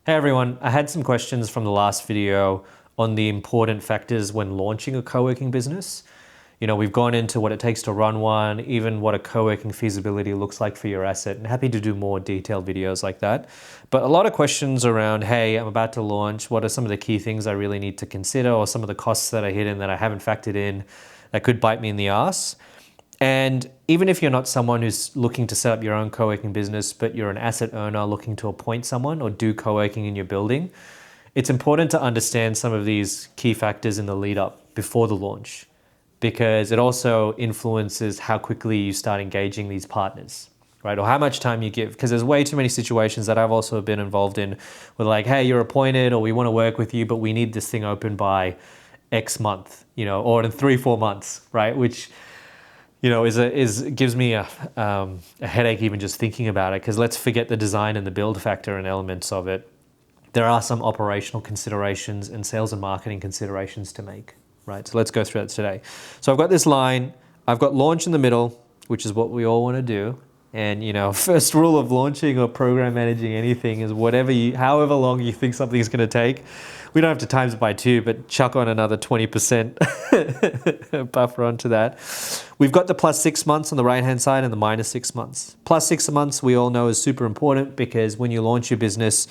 Hey everyone, I had some questions from the last video on the important factors when launching a co-working business. We've gone into what it takes to run one, even what a co-working feasibility looks like for your asset, and happy to do more detailed videos like that. But a lot of questions around, hey, I'm about to launch, what are some of the key things I really need to consider, or some of the costs that are hidden that I haven't factored in that could bite me in the ass. And even if you're not someone who's looking to set up your own co-working business, but you're an asset owner looking to appoint someone or do co-working in your building, it's important to understand some of these key factors in the lead up before the launch, because it also influences how quickly you start engaging these partners, right? Or how much time you give, because there's way too many situations that I've also been involved in where like, hey, you're appointed or we want to work with you, but we need this thing open by X month, or in 3-4 months, right? Which gives me a headache even just thinking about it, because let's forget the design and the build factor and elements of it. There are some operational considerations and sales and marketing considerations to make, right? So let's go through that today. So I've got this line, I've got launch in the middle, which is what we all want to do. And first rule of launching or program managing anything is however long you think something's going to take. We don't have to times it by 2, but chuck on another 20% buffer onto that. We've got the plus 6 months on the right-hand side and the minus 6 months. Plus 6 months we all know is super important, because when you launch your business,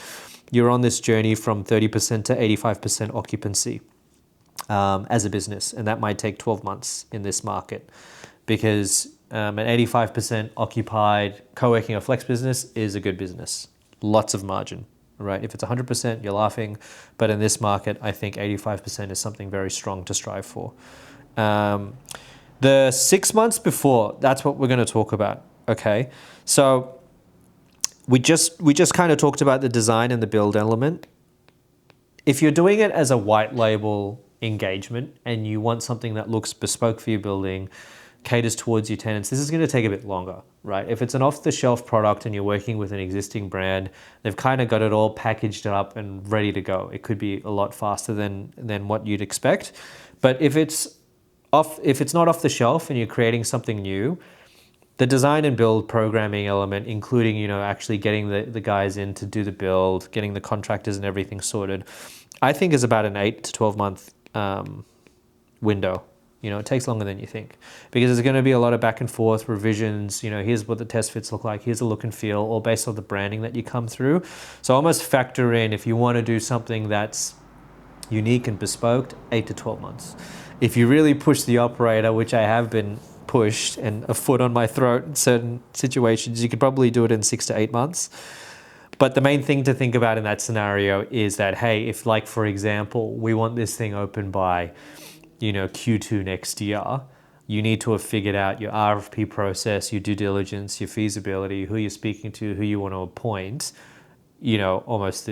you're on this journey from 30% to 85% occupancy as a business. And that might take 12 months in this market, because an 85% occupied co-working or flex business is a good business. Lots of margin, right? If it's 100%, you're laughing. But in this market, I think 85% is something very strong to strive for. The 6 months before, that's what we're going to talk about, okay? So we just kind of talked about the design and the build element. If you're doing it as a white label engagement and you want something that looks bespoke for your building, caters towards your tenants, this is going to take a bit longer, right? If it's an off-the-shelf product and you're working with an existing brand, they've kind of got it all packaged up and ready to go. It could be a lot faster than what you'd expect. But if it's not off the shelf and you're creating something new, the design and build programming element, including actually getting the guys in to do the build, getting the contractors and everything sorted, I think is about an 8 to 12 month window. It takes longer than you think, because there's going to be a lot of back and forth revisions. Here's what the test fits look like. Here's the look and feel, all based on the branding that you come through. So almost factor in, if you want to do something that's unique and bespoke, 8 to 12 months. If you really push the operator, which I have been pushed and a foot on my throat in certain situations, you could probably do it in 6 to 8 months. But the main thing to think about in that scenario is that, hey, if like, for example, we want this thing open by Q2 next year, you need to have figured out your RFP process, your due diligence, your feasibility, who you're speaking to, who you want to appoint, almost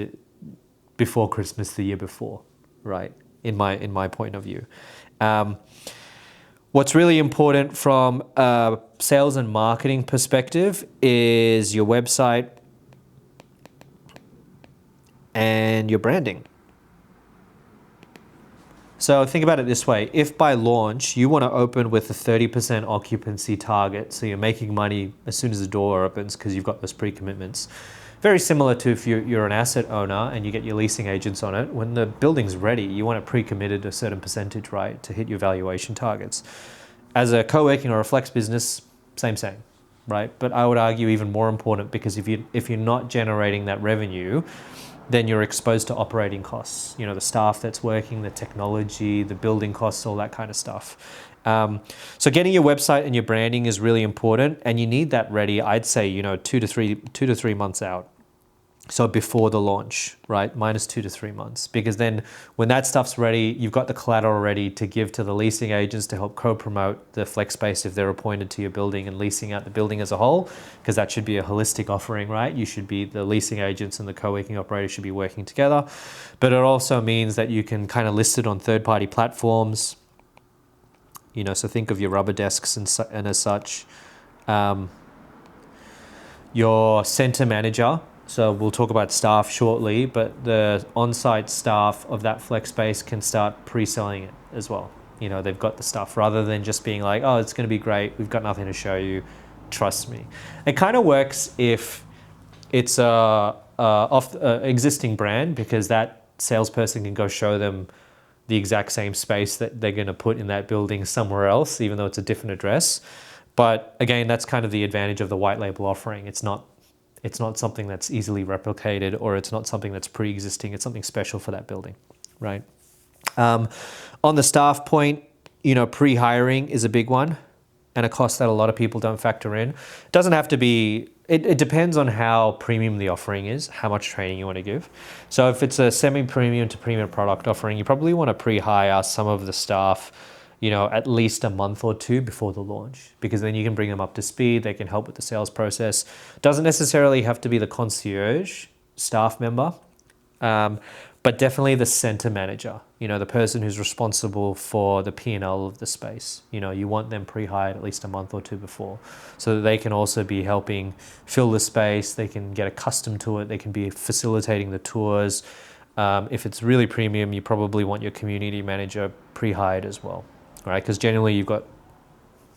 before Christmas the year before, right? In my point of view. What's really important from a sales and marketing perspective is your website and your branding. So think about it this way. If by launch you want to open with a 30% occupancy target, so you're making money as soon as the door opens because you've got those pre-commitments, very similar to if you're an asset owner and you get your leasing agents on it, when the building's ready, you want it pre-committed a certain percentage, right, to hit your valuation targets. As a co-working or a flex business, same, right? But I would argue even more important, because if you're not generating that revenue, then you're exposed to operating costs, the staff that's working, the technology, the building costs, all that kind of stuff. So getting your website and your branding is really important, and you need that ready, I'd say, 2 to 3 months out. So before the launch, right? Minus 2 to 3 months, because then when that stuff's ready, you've got the collateral ready to give to the leasing agents to help co-promote the flex space if they're appointed to your building and leasing out the building as a whole, because that should be a holistic offering, right? The leasing agents and the co-working operators should be working together. But it also means that you can kind of list it on third-party platforms, so think of your rubber desks and as such. Your center manager, so we'll talk about staff shortly, but the on-site staff of that flex space can start pre-selling it as well. They've got the stuff, rather than just being like, oh, it's going to be great, we've got nothing to show you, trust me. It kind of works if it's a off existing brand, because that salesperson can go show them the exact same space that they're going to put in that building somewhere else, even though it's a different address. But again, that's kind of the advantage of the white label offering. It's not something that's easily replicated, or it's not something that's pre-existing. It's something special for that building, right? On the staff point, pre-hiring is a big one, and a cost that a lot of people don't factor in. It doesn't have to be, it depends on how premium the offering is, how much training you want to give. So if it's a semi-premium to premium product offering, you probably want to pre-hire some of the staff, at least a month or two before the launch, because then you can bring them up to speed. They can help with the sales process. Doesn't necessarily have to be the concierge staff member, but definitely the center manager, the person who's responsible for the P&L of the space. You want them pre-hired at least a month or two before, so that they can also be helping fill the space. They can get accustomed to it. They can be facilitating the tours. If it's really premium, you probably want your community manager pre-hired as well, right? Because generally you've got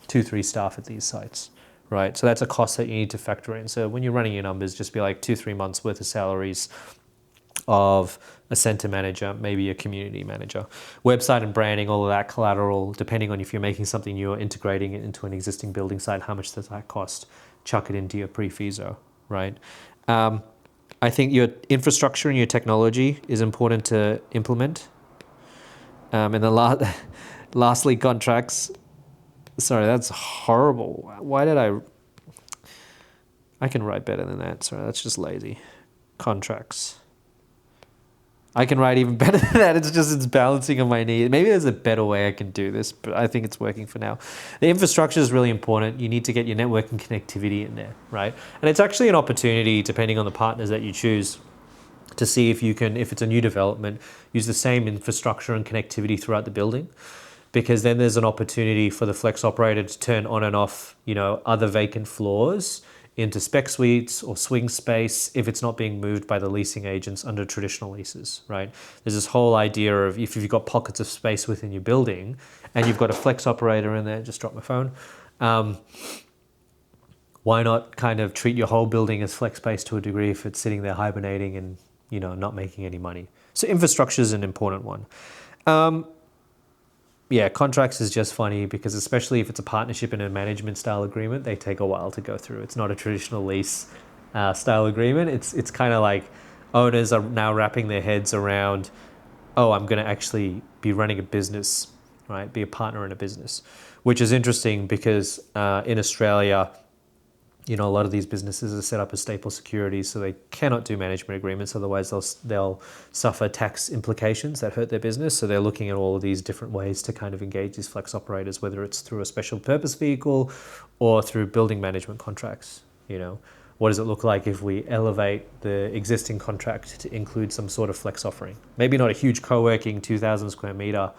2-3 staff at these sites, right? So that's a cost that you need to factor in. So when you're running your numbers, just be like 2-3 months worth of salaries of a center manager, maybe a community manager. Website and branding, all of that collateral, depending on if you're making something new or integrating it into an existing building site, how much does that cost? Chuck it into your pre-FISO, right? I think your infrastructure and your technology is important to implement. And then lastly, contracts. Sorry, that's horrible. Why did I can write better than that. Sorry, that's just lazy. Contracts. I can write even better than that. It's balancing on my knee. Maybe there's a better way I can do this, but I think it's working for now. The infrastructure is really important. You need to get your networking connectivity in there, right? And it's actually an opportunity, depending on the partners that you choose, to see if you can, if it's a new development, use the same infrastructure and connectivity throughout the building, because then there's an opportunity for the flex operator to turn on and off, other vacant floors into spec suites or swing space if it's not being moved by the leasing agents under traditional leases, right? There's this whole idea of if you've got pockets of space within your building and you've got a flex operator in there, just dropped my phone, why not kind of treat your whole building as flex space to a degree if it's sitting there hibernating and, not making any money? So infrastructure is an important one. Yeah, contracts is just funny because especially if it's a partnership and a management style agreement, they take a while to go through. It's not a traditional lease style agreement. It's kind of like owners are now wrapping their heads around, oh, I'm going to actually be running a business, right? Be a partner in a business, which is interesting because in Australia, a lot of these businesses are set up as staple securities, so they cannot do management agreements. Otherwise, they'll suffer tax implications that hurt their business. So they're looking at all of these different ways to kind of engage these flex operators, whether it's through a special purpose vehicle or through building management contracts. What does it look like if we elevate the existing contract to include some sort of flex offering? Maybe not a huge co-working 2,000 square meter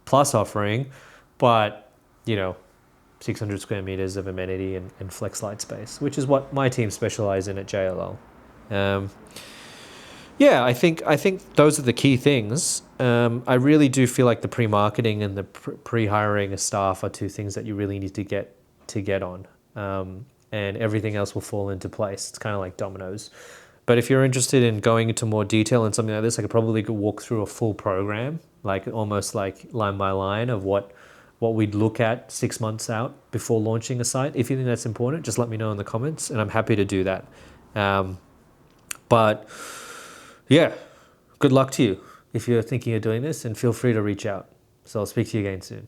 plus offering, but 600 square meters of amenity and flex light space, which is what my team specialize in at JLL. I think those are the key things. I really do feel like the pre-marketing and the pre-hiring of staff are two things that you really need to get on, and everything else will fall into place. It's kind of like dominoes. But if you're interested in going into more detail and something like this, I could probably walk through a full program, like almost like line by line of what we'd look at 6 months out before launching a site. If you think that's important, just let me know in the comments and I'm happy to do that. But yeah, good luck to you if you're thinking of doing this, and feel free to reach out. So I'll speak to you again soon.